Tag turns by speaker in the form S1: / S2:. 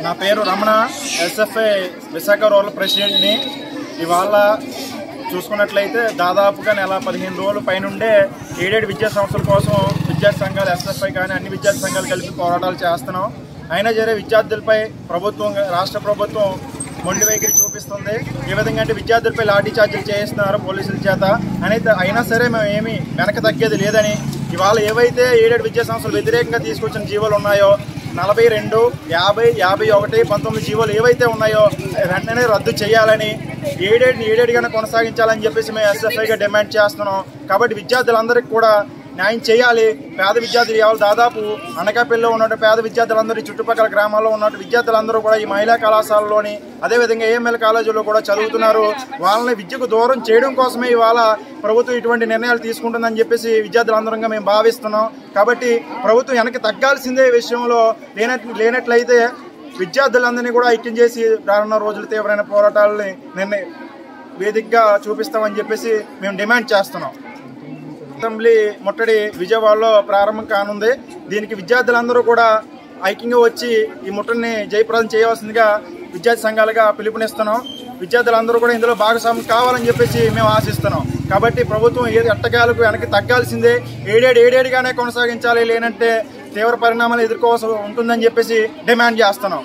S1: నా పేరు Ramana, SFI Visakha rural ప్రెసిడెంట్ని. ఇవాళ చూసుకున్నట్లయితే దాదాపుగా నెల 15 రోజుల పైనుండే 7 విద్యా సంస్థల కోసం విద్యార్థి సంఘాలు, ఎస్ఎఫ్ఐ కానీ అన్ని విద్యార్థి సంఘాలు కలిపి పోరాటాలు చేస్తున్నాం. అయినా సరే విద్యార్థులపై రాష్ట్ర ప్రభుత్వం మొండి వైఖరి చూపిస్తుంది. ఏ విధంగా అంటే విద్యార్థులపై లాఠీ చార్జీలు చేయిస్తున్నారు పోలీసుల చేత. అయినా సరే మేము ఏమీ వెనక తగ్గేది లేదని, ఇవాళ ఏవైతే 7 విద్యా సంస్థలు వ్యతిరేకంగా తీసుకొచ్చిన జీవోలు ఉన్నాయో 42, 50, 51, 19 జీవోలు ఏవైతే ఉన్నాయో వెంటనే రద్దు చేయాలని, 7 కొనసాగించాలని చెప్పేసి మేము ఎస్ఎఫ్ఐగా డిమాండ్ చేస్తున్నాం. కాబట్టి విద్యార్థులందరికీ కూడా న్యాయం చేయాలి. పేద విద్యార్థులు ఇవాళ దాదాపు అనకాపల్లిలో ఉన్న పేద విద్యార్థులందరూ, చుట్టుపక్కల గ్రామాల్లో ఉన్న విద్యార్థులందరూ కూడా ఈ మహిళా కళాశాలలోని అదేవిధంగా ఏఎంఎల్ కాలేజీలో కూడా చదువుతున్నారు. వాళ్ళని విద్యకు దూరం చేయడం కోసమే ఇవాళ ప్రభుత్వం ఇటువంటి నిర్ణయాలు తీసుకుంటుందని చెప్పేసి విద్యార్థులందరంగా మేము భావిస్తున్నాం. కాబట్టి ప్రభుత్వం వెనక్కి తగ్గాల్సిందే విషయంలో లేనట్లయితే విద్యార్థులందరినీ కూడా ఐక్యం చేసి రానున్న రోజులు తీవ్రమైన పోరాటాలని వేదికగా చూపిస్తామని చెప్పేసి మేము డిమాండ్ చేస్తున్నాం. అసెంబ్లీ ముట్టడి విజయవాడలో ప్రారంభం కానుంది. దీనికి విద్యార్థులందరూ కూడా ఐక్యంగా వచ్చి ఈ ముట్టడిని జయప్రదం చేయవలసిందిగా విద్యార్థి సంఘాలుగా పిలుపునిస్తున్నాం. విద్యార్థులందరూ కూడా ఇందులో భాగస్వామ్యం కావాలని చెప్పేసి మేము ఆశిస్తున్నాం. కాబట్టి ప్రభుత్వం ఎట్టకేలకు వెనక్కి తగ్గాల్సిందే, 7 కొనసాగించాలి. లేనంటే తీవ్ర పరిణామాలు ఎదుర్కోవాల్సి ఉంటుందని చెప్పేసి డిమాండ్ చేస్తున్నాం.